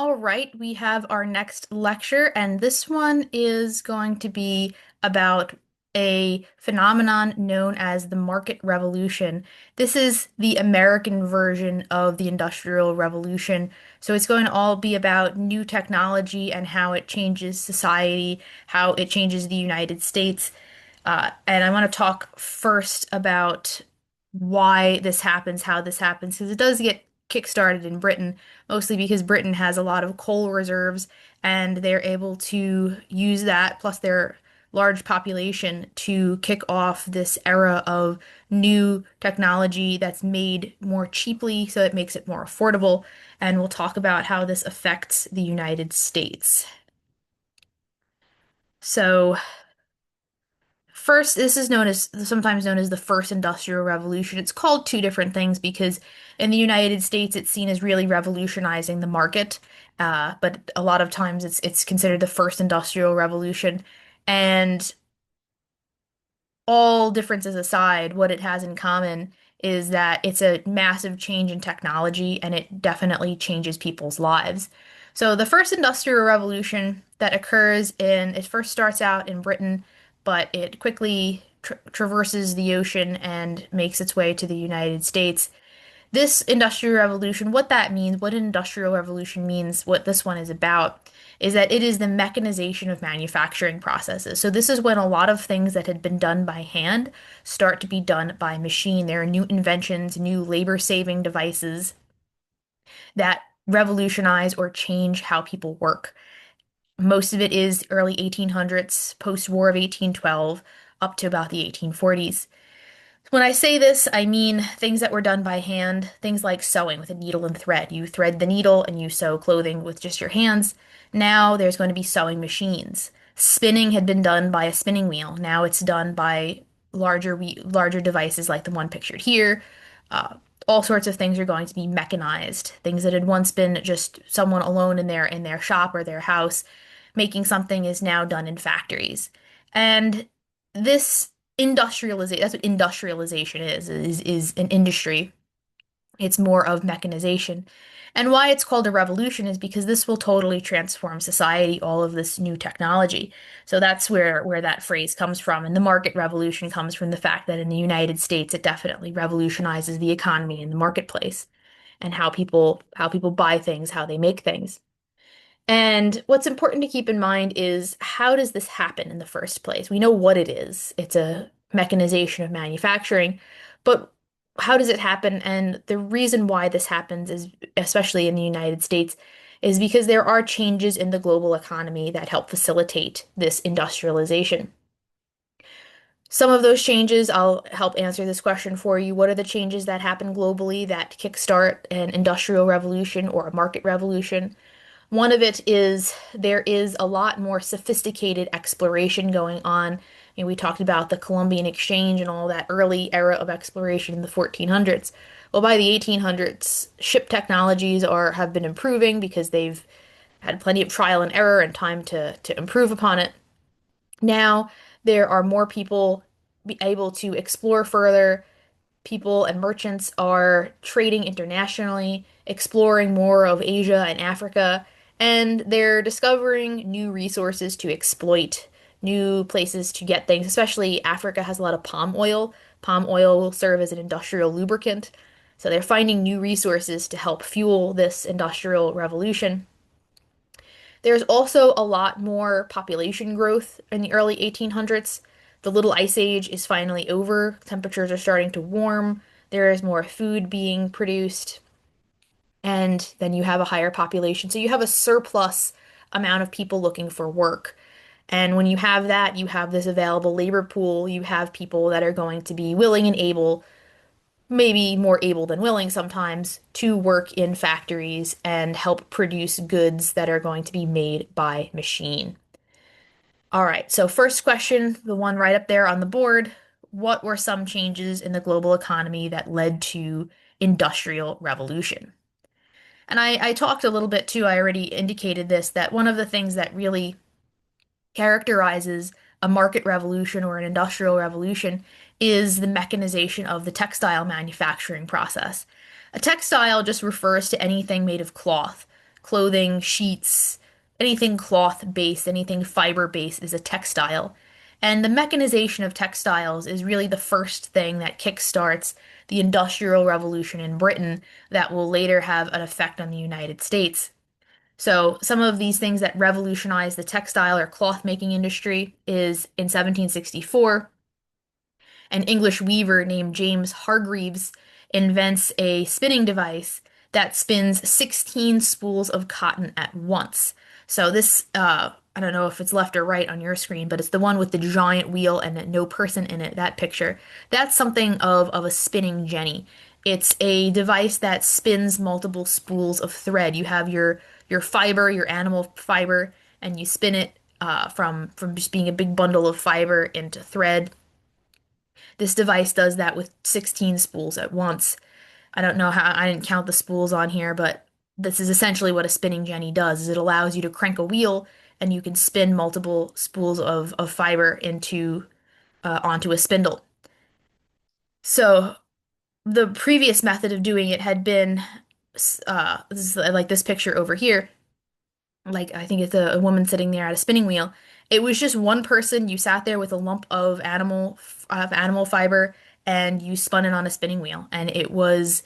All right, we have our next lecture, and this one is going to be about a phenomenon known as the market revolution. This is the American version of the Industrial Revolution. So it's going to all be about new technology and how it changes society, how it changes the United States. And I want to talk first about why this happens, how this happens, because it does get kickstarted in Britain, mostly because Britain has a lot of coal reserves and they're able to use that, plus their large population, to kick off this era of new technology that's made more cheaply, so it makes it more affordable. And we'll talk about how this affects the United States. So, first, this is known as sometimes known as the first industrial revolution. It's called two different things because in the United States it's seen as really revolutionizing the market, but a lot of times it's considered the first industrial revolution. And all differences aside, what it has in common is that it's a massive change in technology and it definitely changes people's lives. So the first industrial revolution that occurs it first starts out in Britain, but it quickly traverses the ocean and makes its way to the United States. This industrial revolution, what that means, what an industrial revolution means, what this one is about, is that it is the mechanization of manufacturing processes. So this is when a lot of things that had been done by hand start to be done by machine. There are new inventions, new labor-saving devices that revolutionize or change how people work. Most of it is early 1800s, post-war of 1812, up to about the 1840s. When I say this, I mean things that were done by hand, things like sewing with a needle and thread. You thread the needle and you sew clothing with just your hands. Now there's going to be sewing machines. Spinning had been done by a spinning wheel. Now it's done by larger devices like the one pictured here. Uh, all sorts of things are going to be mechanized. Things that had once been just someone alone in their shop or their house making something is now done in factories. And this industrialization, that's what industrialization is an industry. It's more of mechanization. And why it's called a revolution is because this will totally transform society, all of this new technology. So that's where that phrase comes from. And the market revolution comes from the fact that in the United States, it definitely revolutionizes the economy and the marketplace and how people buy things, how they make things. And what's important to keep in mind is how does this happen in the first place? We know what it is. It's a mechanization of manufacturing, but how does it happen? And the reason why this happens is, especially in the United States, is because there are changes in the global economy that help facilitate this industrialization. Some of those changes, I'll help answer this question for you. What are the changes that happen globally that kickstart an industrial revolution or a market revolution? One of it is there is a lot more sophisticated exploration going on. We talked about the Columbian Exchange and all that early era of exploration in the 1400s. Well, by the 1800s, ship technologies have been improving because they've had plenty of trial and error and time to improve upon it. Now there are more people able to explore further. People and merchants are trading internationally, exploring more of Asia and Africa, and they're discovering new resources to exploit, new places to get things. Especially Africa has a lot of palm oil. Palm oil will serve as an industrial lubricant. So they're finding new resources to help fuel this industrial revolution. There's also a lot more population growth in the early 1800s. The Little Ice Age is finally over. Temperatures are starting to warm. There is more food being produced, and then you have a higher population. So you have a surplus amount of people looking for work. And when you have that, you have this available labor pool. You have people that are going to be willing and able, maybe more able than willing sometimes, to work in factories and help produce goods that are going to be made by machine. All right, so first question, the one right up there on the board, what were some changes in the global economy that led to industrial revolution? And I talked a little bit too, I already indicated this, that one of the things that really characterizes a market revolution or an industrial revolution is the mechanization of the textile manufacturing process. A textile just refers to anything made of cloth. clothing, sheets, anything cloth based, anything fiber based is a textile. And the mechanization of textiles is really the first thing that kickstarts the Industrial Revolution in Britain that will later have an effect on the United States. So, some of these things that revolutionized the textile or cloth making industry is in 1764, an English weaver named James Hargreaves invents a spinning device that spins 16 spools of cotton at once. So this, I don't know if it's left or right on your screen, but it's the one with the giant wheel and no person in it, that picture. That's something of a spinning jenny. It's a device that spins multiple spools of thread. You have your fiber, your animal fiber, and you spin it from just being a big bundle of fiber into thread. This device does that with 16 spools at once. I don't know how, I didn't count the spools on here, but this is essentially what a spinning jenny does, is it allows you to crank a wheel and you can spin multiple spools of fiber into onto a spindle. So the previous method of doing it had been this is like this picture over here. Like I think it's a woman sitting there at a spinning wheel. It was just one person. You sat there with a lump of animal fiber and you spun it on a spinning wheel. And it was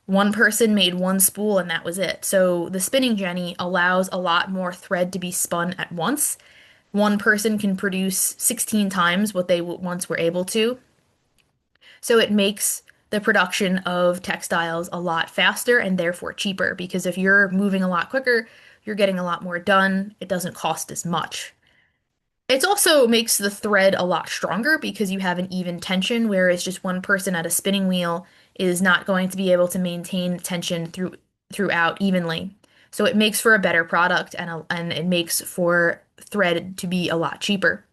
one person made one spool and that was it. So the spinning jenny allows a lot more thread to be spun at once. One person can produce 16 times what they once were able to. So it makes the production of textiles a lot faster and therefore cheaper because if you're moving a lot quicker, you're getting a lot more done. It doesn't cost as much. It also makes the thread a lot stronger because you have an even tension, whereas just one person at a spinning wheel is not going to be able to maintain tension throughout evenly. So it makes for a better product and it makes for thread to be a lot cheaper.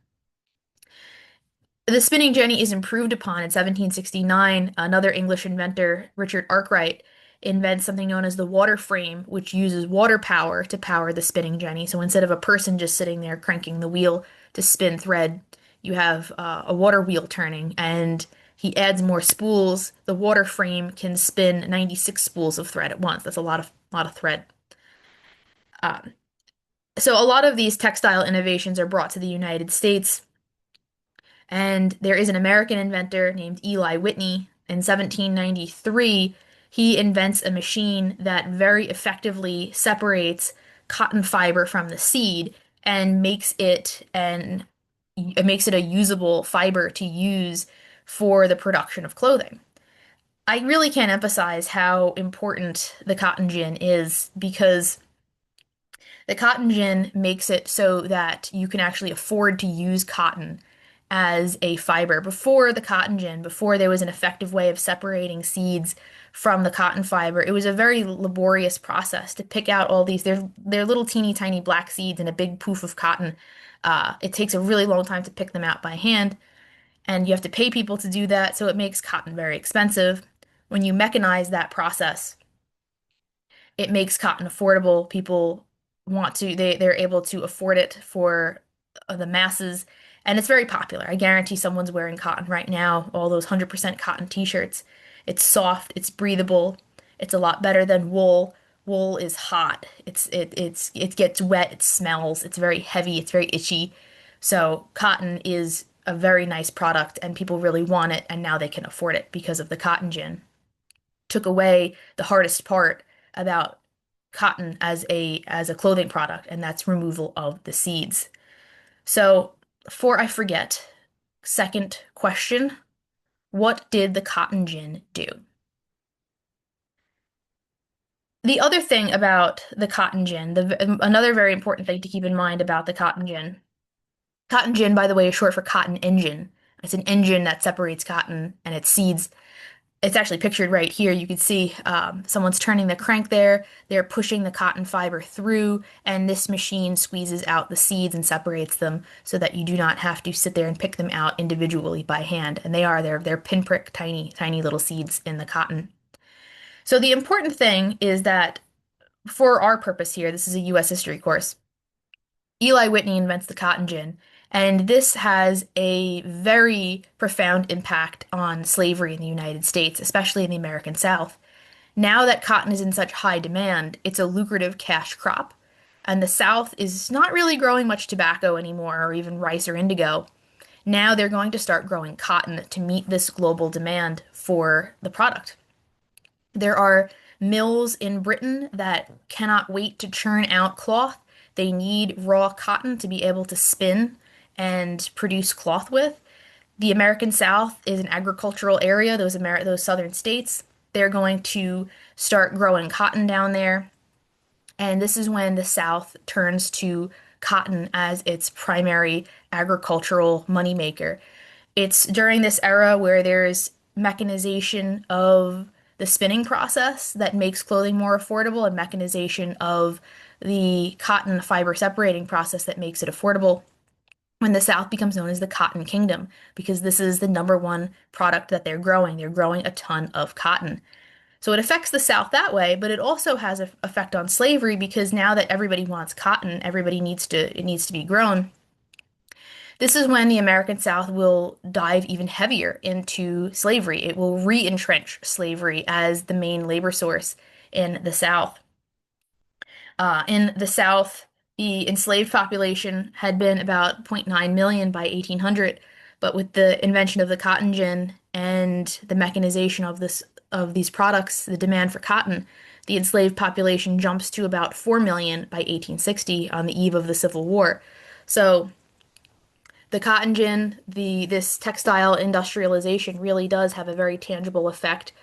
The spinning jenny is improved upon in 1769. Another English inventor, Richard Arkwright, invents something known as the water frame, which uses water power to power the spinning jenny. So instead of a person just sitting there cranking the wheel to spin thread, you have a water wheel turning, and he adds more spools. The water frame can spin 96 spools of thread at once. That's a lot of thread. Um, so a lot of these textile innovations are brought to the United States. And there is an American inventor named Eli Whitney. In 1793, he invents a machine that very effectively separates cotton fiber from the seed and makes it a usable fiber to use for the production of clothing. I really can't emphasize how important the cotton gin is because the cotton gin makes it so that you can actually afford to use cotton as a fiber. Before the cotton gin, before there was an effective way of separating seeds from the cotton fiber, it was a very laborious process to pick out all these. They're little teeny tiny black seeds in a big poof of cotton. It takes a really long time to pick them out by hand, and you have to pay people to do that, so it makes cotton very expensive. When you mechanize that process, it makes cotton affordable. People they're able to afford it for the masses, and it's very popular. I guarantee someone's wearing cotton right now, all those 100% cotton t-shirts. It's soft, it's breathable, it's a lot better than wool. Wool is hot. It gets wet, it smells, it's very heavy, it's very itchy. So cotton is a very nice product and people really want it and now they can afford it because of the cotton gin. Took away the hardest part about cotton as a clothing product, and that's removal of the seeds. So, before I forget, second question, what did the cotton gin do? The other thing about the cotton gin, another very important thing to keep in mind about the cotton gin, by the way, is short for cotton engine. It's an engine that separates cotton and its seeds. It's actually pictured right here. You can see someone's turning the crank there. They're pushing the cotton fiber through, and this machine squeezes out the seeds and separates them so that you do not have to sit there and pick them out individually by hand. And they're pinprick tiny, tiny little seeds in the cotton. So the important thing is that for our purpose here, this is a U.S. history course. Eli Whitney invents the cotton gin, and this has a very profound impact on slavery in the United States, especially in the American South. Now that cotton is in such high demand, it's a lucrative cash crop. And the South is not really growing much tobacco anymore, or even rice or indigo. Now they're going to start growing cotton to meet this global demand for the product. There are mills in Britain that cannot wait to churn out cloth. They need raw cotton to be able to spin and produce cloth with. The American South is an agricultural area, those southern states. They're going to start growing cotton down there. And this is when the South turns to cotton as its primary agricultural moneymaker. It's during this era where there's mechanization of the spinning process that makes clothing more affordable and mechanization of the cotton fiber separating process that makes it affordable. When the South becomes known as the Cotton Kingdom, because this is the number one product that they're growing. They're growing a ton of cotton. So it affects the South that way, but it also has an effect on slavery because now that everybody wants cotton, it needs to be grown. This is when the American South will dive even heavier into slavery. It will re-entrench slavery as the main labor source in the South. In the South, the enslaved population had been about zero point 0.9 million by 1800, but with the invention of the cotton gin and the mechanization of these products, the demand for cotton, the enslaved population jumps to about 4 million by 1860 on the eve of the Civil War. So the cotton gin, this textile industrialization really does have a very tangible effect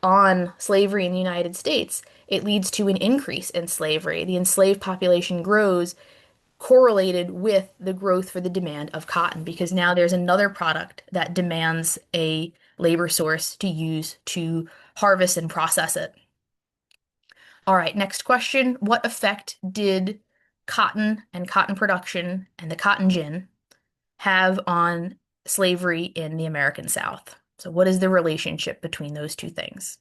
on slavery in the United States. It leads to an increase in slavery. The enslaved population grows correlated with the growth for the demand of cotton because now there's another product that demands a labor source to use to harvest and process it. All right, next question. What effect did cotton and cotton production and the cotton gin have on slavery in the American South? So, what is the relationship between those two things?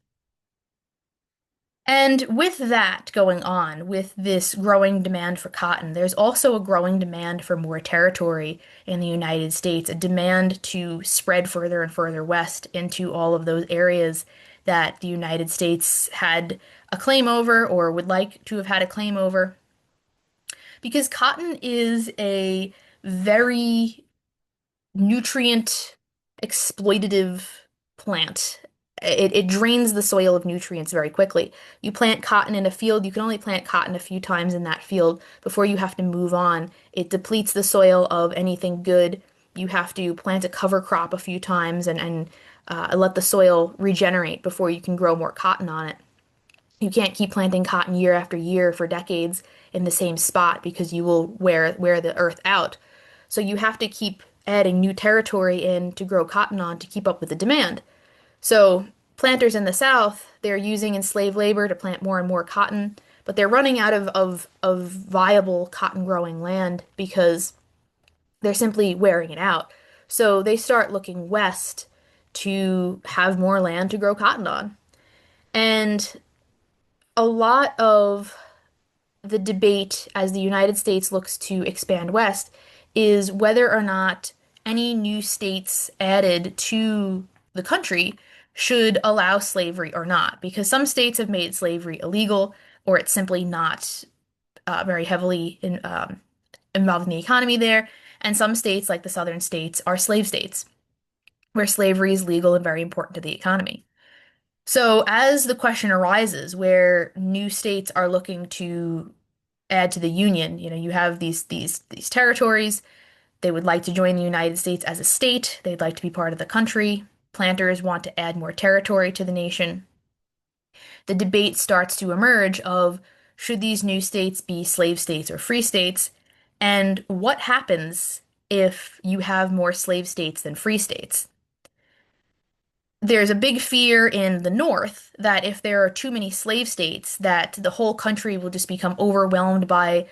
And with that going on, with this growing demand for cotton, there's also a growing demand for more territory in the United States, a demand to spread further and further west into all of those areas that the United States had a claim over or would like to have had a claim over. Because cotton is a very nutrient exploitative plant. It drains the soil of nutrients very quickly. You plant cotton in a field, you can only plant cotton a few times in that field before you have to move on. It depletes the soil of anything good. You have to plant a cover crop a few times and let the soil regenerate before you can grow more cotton on it. You can't keep planting cotton year after year for decades in the same spot because you will wear the earth out. So you have to keep adding new territory in to grow cotton on to keep up with the demand. So planters in the South, they're using enslaved labor to plant more and more cotton, but they're running out of viable cotton growing land because they're simply wearing it out. So they start looking west to have more land to grow cotton on. And a lot of the debate as the United States looks to expand west is whether or not any new states added to the country should allow slavery or not, because some states have made slavery illegal or it's simply not very heavily involved in the economy there. And some states, like the southern states, are slave states where slavery is legal and very important to the economy. So, as the question arises where new states are looking to add to the Union, you have these territories. They would like to join the United States as a state. They'd like to be part of the country. Planters want to add more territory to the nation. The debate starts to emerge of should these new states be slave states or free states? And what happens if you have more slave states than free states? There's a big fear in the North that if there are too many slave states, that the whole country will just become overwhelmed by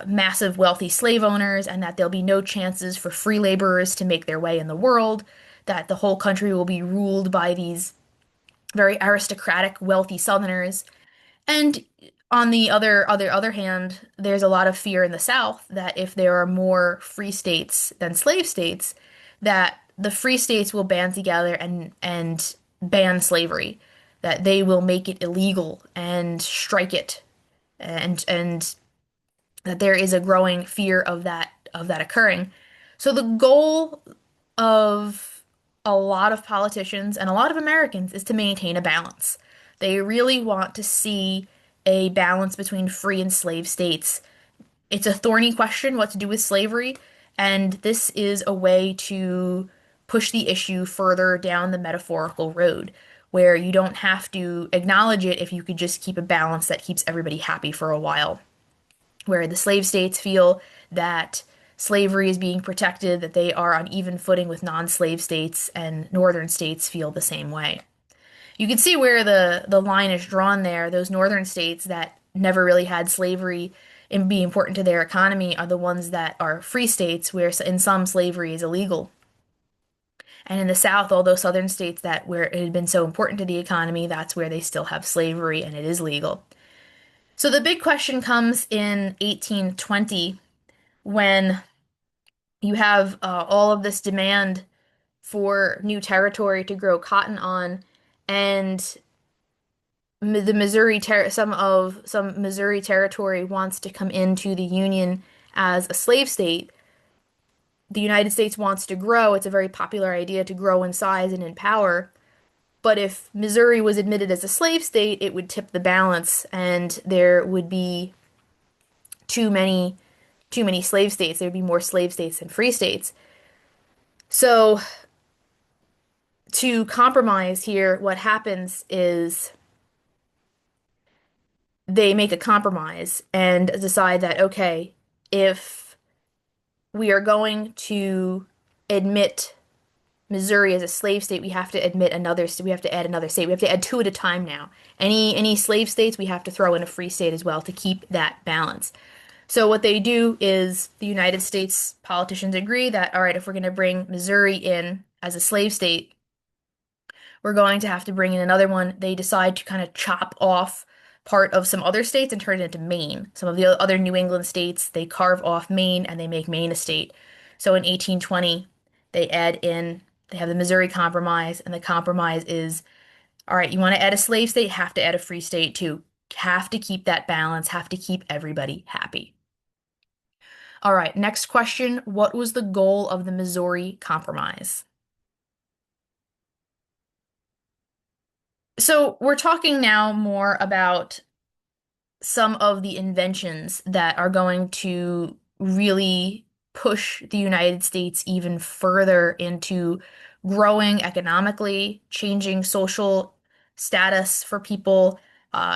massive wealthy slave owners, and that there'll be no chances for free laborers to make their way in the world, that the whole country will be ruled by these very aristocratic, wealthy Southerners. And on the other hand, there's a lot of fear in the South that if there are more free states than slave states, that the free states will band together and ban slavery. that they will make it illegal and strike it, and that there is a growing fear of that occurring. So the goal of a lot of politicians and a lot of Americans is to maintain a balance. They really want to see a balance between free and slave states. It's a thorny question what to do with slavery, and this is a way to push the issue further down the metaphorical road, where you don't have to acknowledge it if you could just keep a balance that keeps everybody happy for a while. Where the slave states feel that slavery is being protected, that they are on even footing with non-slave states, and northern states feel the same way. You can see where the line is drawn there. Those northern states that never really had slavery and be important to their economy are the ones that are free states where in some slavery is illegal. And in the South, all those southern states that where it had been so important to the economy, that's where they still have slavery and it is legal. So the big question comes in 1820 when you have all of this demand for new territory to grow cotton on, and the some Missouri territory wants to come into the Union as a slave state. The United States wants to grow. It's a very popular idea to grow in size and in power. But if Missouri was admitted as a slave state, it would tip the balance, and there would be too many too many slave states. There would be more slave states than free states. So to compromise here, what happens is they make a compromise and decide that, okay, if we are going to admit Missouri as a slave state, we have to admit another, we have to add another state. We have to add two at a time now. Any slave states, we have to throw in a free state as well to keep that balance. So what they do is the United States politicians agree that, all right, if we're going to bring Missouri in as a slave state, we're going to have to bring in another one. They decide to kind of chop off part of some other states and turn it into Maine. Some of the other New England states, they carve off Maine and they make Maine a state. So in 1820, they add in, they have the Missouri Compromise, and the compromise is, all right, you want to add a slave state, have to add a free state too. Have to keep that balance, have to keep everybody happy. All right, next question. What was the goal of the Missouri Compromise? So we're talking now more about some of the inventions that are going to really push the United States even further into growing economically, changing social status for people,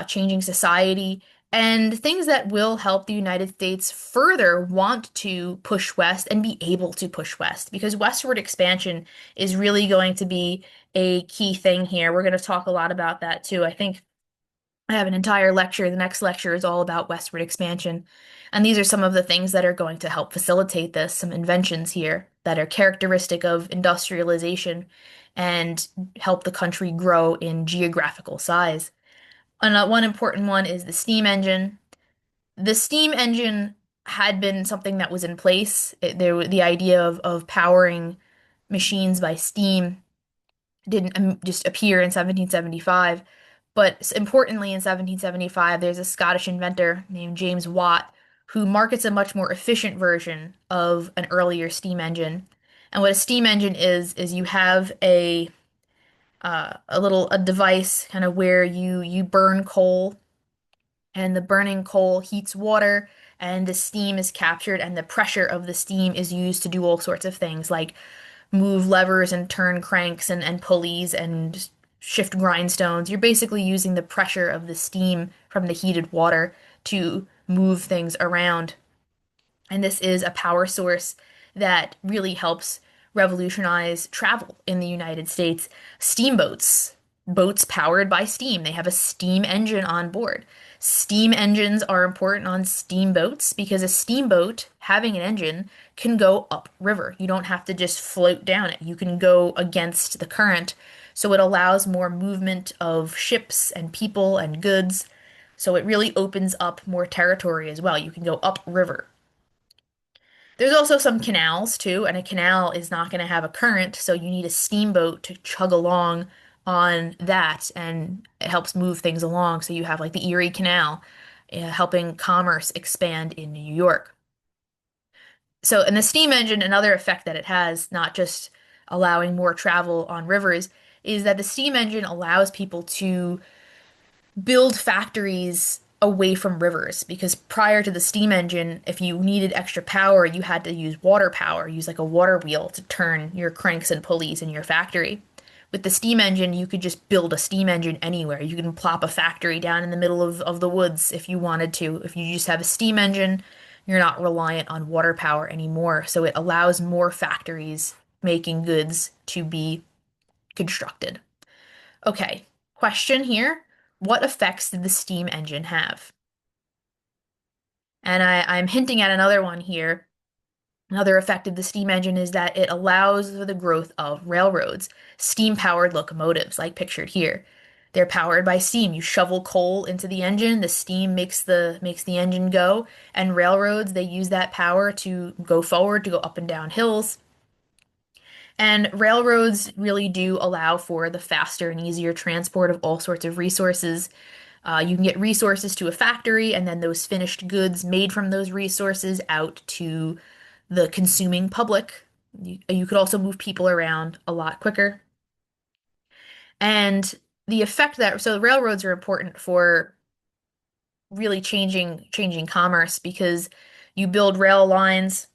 changing society, and things that will help the United States further want to push west and be able to push west, because westward expansion is really going to be a key thing here. We're going to talk a lot about that too. I think I have an entire lecture. The next lecture is all about westward expansion. And these are some of the things that are going to help facilitate this, some inventions here that are characteristic of industrialization and help the country grow in geographical size. And one important one is the steam engine. The steam engine had been something that was in place. The idea of powering machines by steam didn't just appear in 1775. But importantly, in 1775, there's a Scottish inventor named James Watt who markets a much more efficient version of an earlier steam engine. And what a steam engine is you have a device kind of where you burn coal, and the burning coal heats water, and the steam is captured, and the pressure of the steam is used to do all sorts of things like move levers and turn cranks and pulleys and shift grindstones. You're basically using the pressure of the steam from the heated water to move things around. And this is a power source that really helps revolutionize travel in the United States. Steamboats, boats powered by steam, they have a steam engine on board. Steam engines are important on steamboats because a steamboat, having an engine, can go upriver. You don't have to just float down it. You can go against the current. So it allows more movement of ships and people and goods. So it really opens up more territory as well. You can go upriver. There's also some canals too, and a canal is not going to have a current, so you need a steamboat to chug along on that, and it helps move things along. So you have like the Erie Canal, helping commerce expand in New York. So, and the steam engine, another effect that it has, not just allowing more travel on rivers, is that the steam engine allows people to build factories away from rivers, because prior to the steam engine, if you needed extra power, you had to use water power, use like a water wheel to turn your cranks and pulleys in your factory. With the steam engine, you could just build a steam engine anywhere. You can plop a factory down in the middle of the woods if you wanted to. If you just have a steam engine, you're not reliant on water power anymore. So it allows more factories making goods to be constructed. Okay, question here. What effects did the steam engine have? And I'm hinting at another one here. Another effect of the steam engine is that it allows for the growth of railroads, steam-powered locomotives, like pictured here. They're powered by steam. You shovel coal into the engine, the steam makes the engine go, and railroads, they use that power to go forward, to go up and down hills. And railroads really do allow for the faster and easier transport of all sorts of resources. You can get resources to a factory, and then those finished goods made from those resources out to the consuming public. You could also move people around a lot quicker. And the effect that, so railroads are important for really changing commerce, because you build rail lines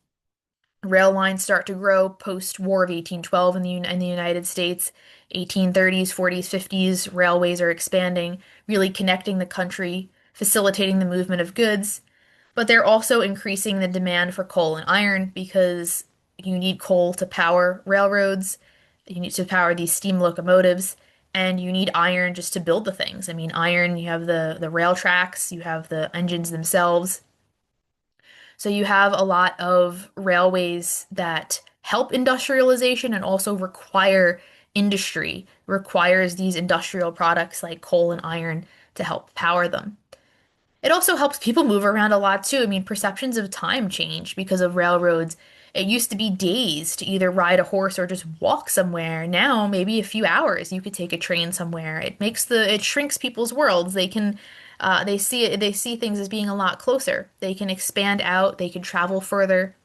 start to grow post-War of 1812 in the United States. 1830s, 40s, 50s, railways are expanding, really connecting the country, facilitating the movement of goods. But they're also increasing the demand for coal and iron, because you need coal to power railroads, you need to power these steam locomotives, and you need iron just to build the things. I mean, iron, you have the rail tracks, you have the engines themselves. So you have a lot of railways that help industrialization and also require industry, requires these industrial products like coal and iron to help power them. It also helps people move around a lot too. I mean, perceptions of time change because of railroads. It used to be days to either ride a horse or just walk somewhere. Now, maybe a few hours you could take a train somewhere. It shrinks people's worlds. They see things as being a lot closer. They can expand out, they can travel further,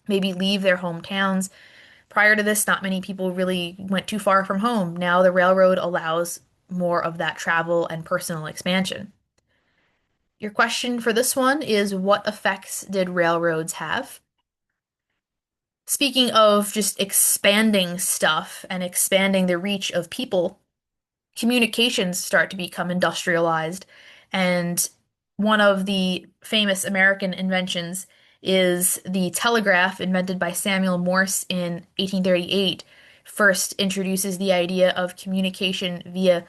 maybe leave their hometowns. Prior to this, not many people really went too far from home. Now the railroad allows more of that travel and personal expansion. Your question for this one is, what effects did railroads have? Speaking of just expanding stuff and expanding the reach of people, communications start to become industrialized. And one of the famous American inventions is the telegraph, invented by Samuel Morse in 1838. First introduces the idea of communication via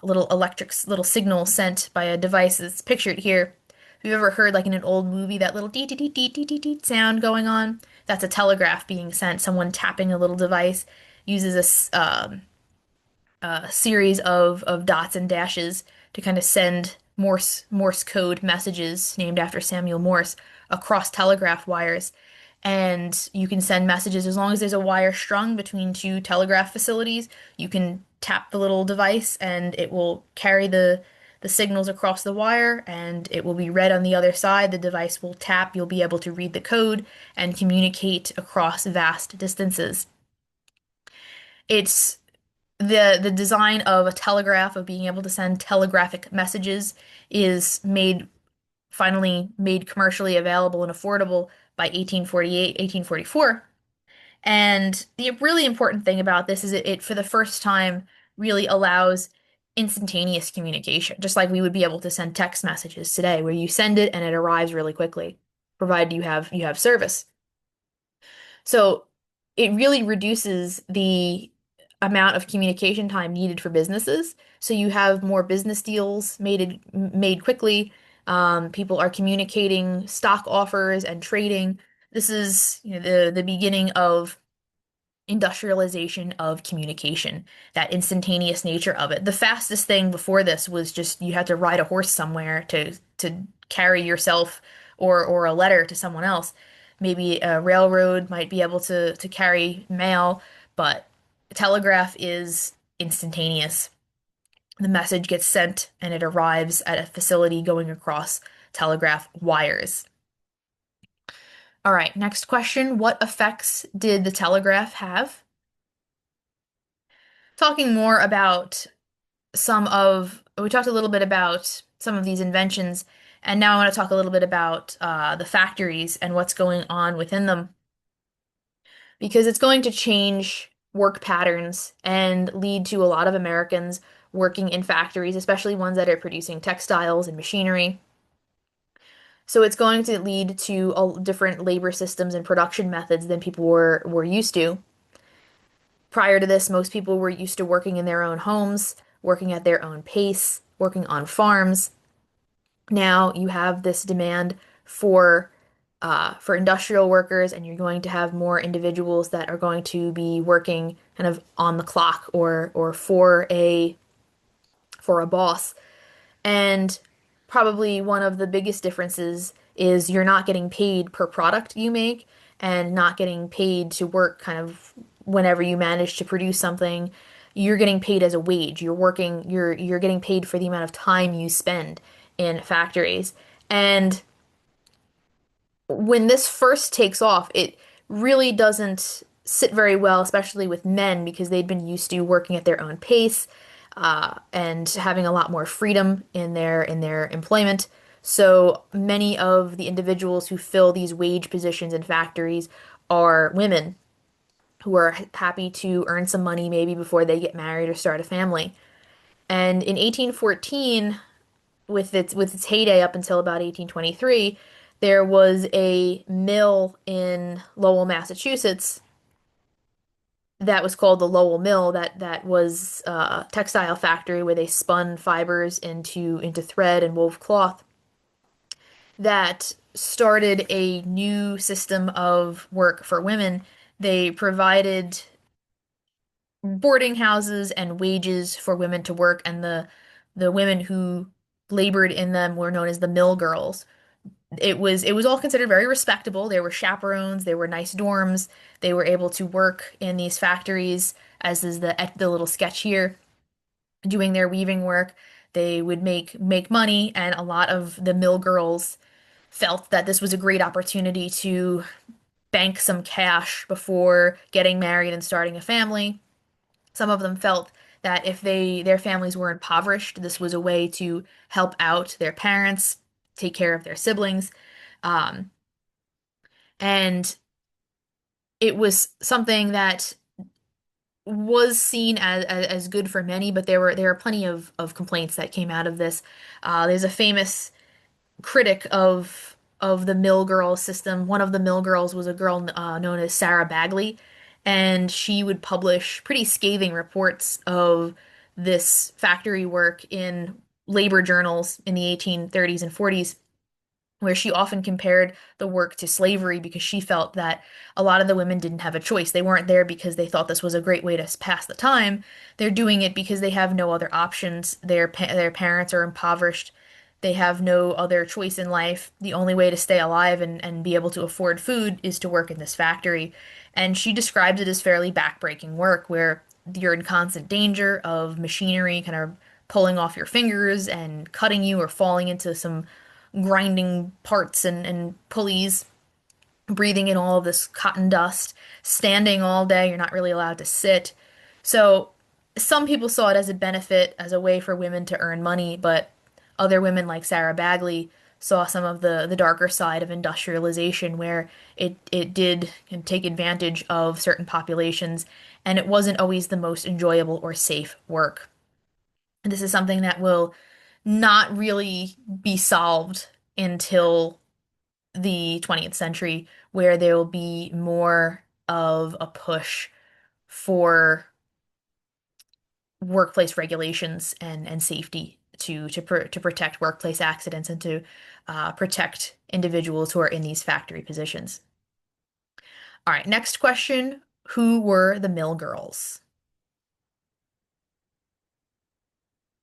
little signal sent by a device that's pictured here. Have you ever heard, like in an old movie, that little dee dee dee dee dee dee dee sound going on? That's a telegraph being sent. Someone tapping a little device uses a series of dots and dashes to kind of send Morse code messages named after Samuel Morse across telegraph wires. And you can send messages as long as there's a wire strung between two telegraph facilities. You can tap the little device and it will carry the signals across the wire, and it will be read on the other side. The device will tap, you'll be able to read the code and communicate across vast distances. It's the design of a telegraph, of being able to send telegraphic messages, is finally made commercially available and affordable by 1848, 1844. And the really important thing about this is it for the first time really allows instantaneous communication, just like we would be able to send text messages today, where you send it and it arrives really quickly, provided you have service. So it really reduces the amount of communication time needed for businesses. So you have more business deals made quickly. People are communicating stock offers and trading. This is, the beginning of industrialization of communication, that instantaneous nature of it. The fastest thing before this was just you had to ride a horse somewhere to carry yourself or a letter to someone else. Maybe a railroad might be able to carry mail, but telegraph is instantaneous. The message gets sent and it arrives at a facility going across telegraph wires. All right, next question. What effects did the telegraph have? Talking more about we talked a little bit about some of these inventions, and now I want to talk a little bit about the factories and what's going on within them, because it's going to change work patterns and lead to a lot of Americans working in factories, especially ones that are producing textiles and machinery. So it's going to lead to different labor systems and production methods than people were used to. Prior to this, most people were used to working in their own homes, working at their own pace, working on farms. Now you have this demand for for industrial workers, and you're going to have more individuals that are going to be working kind of on the clock or for a boss. And probably one of the biggest differences is you're not getting paid per product you make and not getting paid to work kind of whenever you manage to produce something. You're getting paid as a wage. You're getting paid for the amount of time you spend in factories. And when this first takes off, it really doesn't sit very well, especially with men, because they'd been used to working at their own pace, and having a lot more freedom in their employment. So many of the individuals who fill these wage positions in factories are women who are happy to earn some money maybe before they get married or start a family. And in 1814, with its heyday up until about 1823, there was a mill in Lowell, Massachusetts that was called the Lowell Mill that was a textile factory where they spun fibers into thread and wove cloth that started a new system of work for women. They provided boarding houses and wages for women to work, and the women who labored in them were known as the mill girls. It was all considered very respectable. There were chaperones, there were nice dorms, they were able to work in these factories, as is the little sketch here, doing their weaving work. They would make money, and a lot of the mill girls felt that this was a great opportunity to bank some cash before getting married and starting a family. Some of them felt that if their families were impoverished, this was a way to help out their parents, take care of their siblings. Um, and it was something that was seen as good for many, but there were plenty of complaints that came out of this. There's a famous critic of the mill girl system. One of the mill girls was a girl known as Sarah Bagley, and she would publish pretty scathing reports of this factory work in labor journals in the 1830s and 40s, where she often compared the work to slavery because she felt that a lot of the women didn't have a choice. They weren't there because they thought this was a great way to pass the time. They're doing it because they have no other options. Their parents are impoverished. They have no other choice in life. The only way to stay alive and be able to afford food is to work in this factory. And she describes it as fairly backbreaking work where you're in constant danger of machinery kind of pulling off your fingers and cutting you or falling into some grinding parts and pulleys, breathing in all of this cotton dust, standing all day. You're not really allowed to sit. So some people saw it as a benefit, as a way for women to earn money, but other women like Sarah Bagley saw some of the darker side of industrialization where it did take advantage of certain populations, and it wasn't always the most enjoyable or safe work. And this is something that will not really be solved until the 20th century, where there will be more of a push for workplace regulations and safety to protect workplace accidents and to protect individuals who are in these factory positions. All right, next question. Who were the mill girls?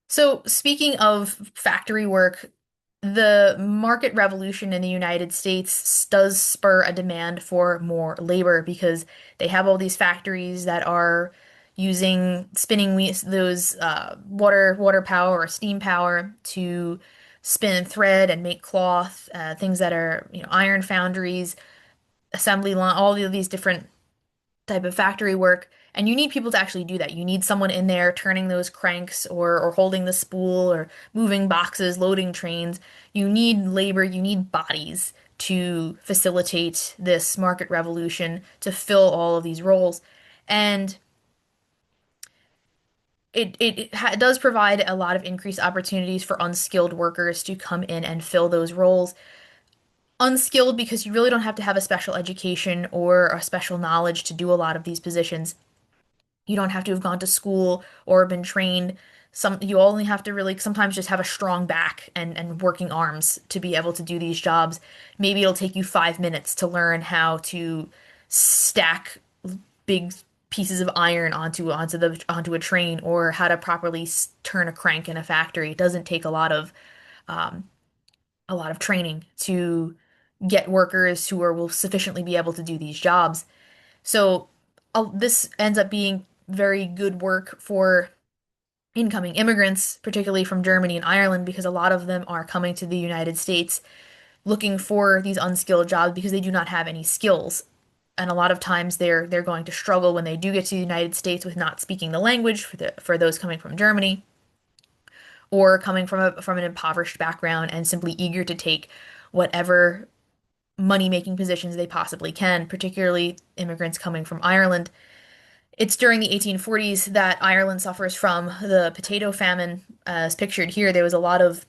So, speaking of factory work, the market revolution in the United States does spur a demand for more labor because they have all these factories that are using spinning wheels, those water power or steam power to spin thread and make cloth, things that are, iron foundries, assembly line, all of these different type of factory work. And you need people to actually do that. You need someone in there turning those cranks or holding the spool or moving boxes, loading trains. You need labor, you need bodies to facilitate this market revolution, to fill all of these roles. And it does provide a lot of increased opportunities for unskilled workers to come in and fill those roles. Unskilled because you really don't have to have a special education or a special knowledge to do a lot of these positions. You don't have to have gone to school or been trained. You only have to really sometimes just have a strong back and working arms to be able to do these jobs. Maybe it'll take you 5 minutes to learn how to stack big pieces of iron onto a train, or how to properly turn a crank in a factory. It doesn't take um, a lot of training to get workers who will sufficiently be able to do these jobs. So this ends up being very good work for incoming immigrants, particularly from Germany and Ireland, because a lot of them are coming to the United States looking for these unskilled jobs because they do not have any skills. And a lot of times they're going to struggle when they do get to the United States with not speaking the language for those coming from Germany, or coming from an impoverished background and simply eager to take whatever money-making positions they possibly can, particularly immigrants coming from Ireland. It's during the 1840s that Ireland suffers from the potato famine, as pictured here. There was a lot of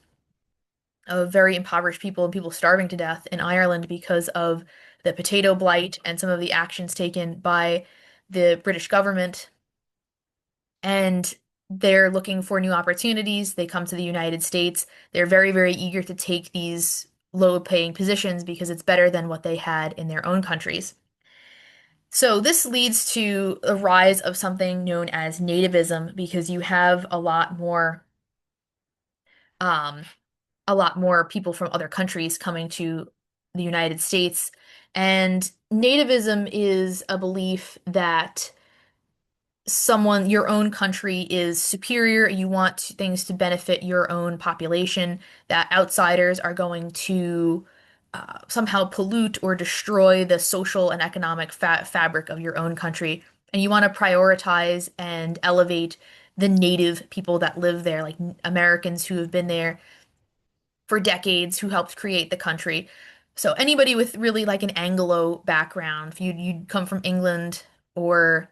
very impoverished people and people starving to death in Ireland because of the potato blight and some of the actions taken by the British government. And they're looking for new opportunities. They come to the United States. They're very, very eager to take these low-paying positions because it's better than what they had in their own countries. So this leads to a rise of something known as nativism, because you have um, a lot more people from other countries coming to the United States. And nativism is a belief that your own country is superior, you want things to benefit your own population, that outsiders are going to somehow pollute or destroy the social and economic fabric of your own country. And you want to prioritize and elevate the native people that live there, like Americans who have been there for decades, who helped create the country. So anybody with really like an Anglo background, if you'd come from England or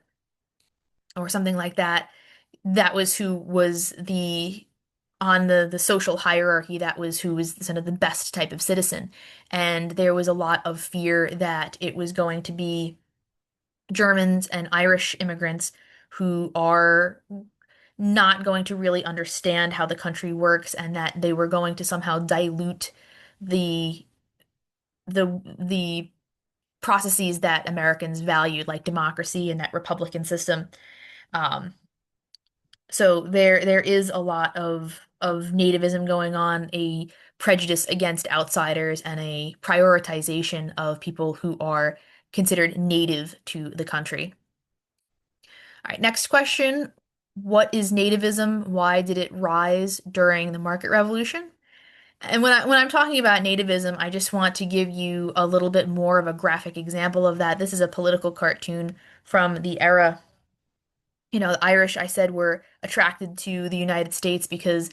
something like that, that was who was on the social hierarchy, that was who was sort of the best type of citizen. And there was a lot of fear that it was going to be Germans and Irish immigrants who are not going to really understand how the country works, and that they were going to somehow dilute the the processes that Americans valued, like democracy and that republican system. Um, So there is a lot of nativism going on, a prejudice against outsiders, and a prioritization of people who are considered native to the country. All right, next question. What is nativism? Why did it rise during the market revolution? And when I'm talking about nativism, I just want to give you a little bit more of a graphic example of that. This is a political cartoon from the era. The Irish, I said, were attracted to the United States because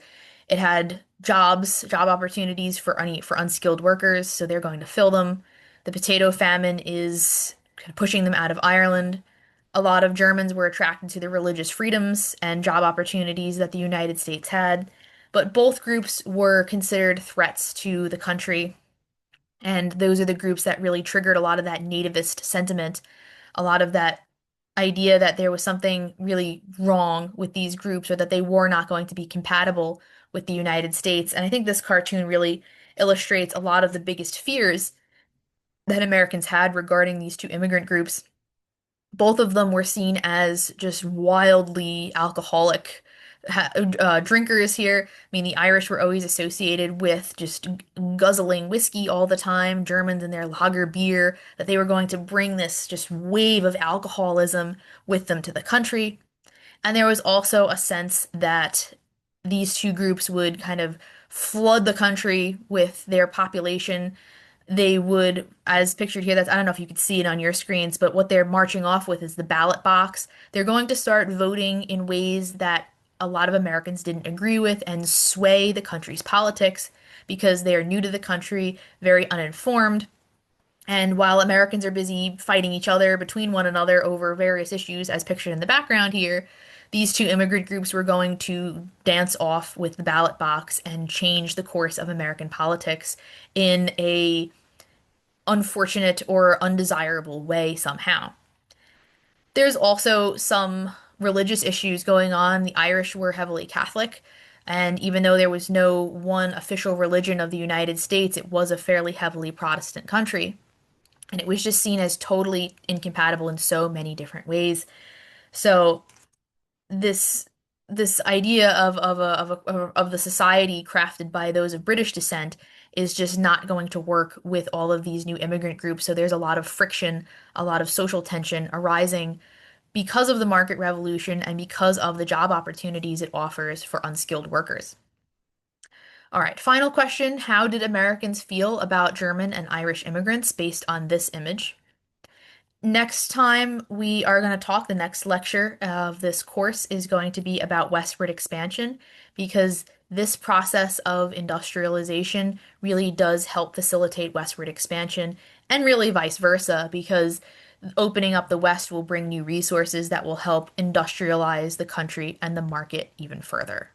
it had job opportunities for unskilled workers, so they're going to fill them. The potato famine is kind of pushing them out of Ireland. A lot of Germans were attracted to the religious freedoms and job opportunities that the United States had, but both groups were considered threats to the country, and those are the groups that really triggered a lot of that nativist sentiment, a lot of that idea that there was something really wrong with these groups, or that they were not going to be compatible with the United States. And I think this cartoon really illustrates a lot of the biggest fears that Americans had regarding these two immigrant groups. Both of them were seen as just wildly alcoholic drinkers here. I mean, the Irish were always associated with just guzzling whiskey all the time, Germans and their lager beer, that they were going to bring this just wave of alcoholism with them to the country. And there was also a sense that these two groups would kind of flood the country with their population. They would, as pictured here, that's, I don't know if you could see it on your screens, but what they're marching off with is the ballot box. They're going to start voting in ways that a lot of Americans didn't agree with and sway the country's politics because they are new to the country, very uninformed. And while Americans are busy fighting each other between one another over various issues, as pictured in the background here, these two immigrant groups were going to dance off with the ballot box and change the course of American politics in a unfortunate or undesirable way somehow. There's also some religious issues going on. The Irish were heavily Catholic, and even though there was no one official religion of the United States, it was a fairly heavily Protestant country. And it was just seen as totally incompatible in so many different ways. So this this idea of the society crafted by those of British descent is just not going to work with all of these new immigrant groups. So there's a lot of friction, a lot of social tension arising because of the market revolution and because of the job opportunities it offers for unskilled workers. All right, final question. How did Americans feel about German and Irish immigrants based on this image? Next time we are going to talk, the next lecture of this course is going to be about westward expansion because this process of industrialization really does help facilitate westward expansion and really vice versa because opening up the West will bring new resources that will help industrialize the country and the market even further.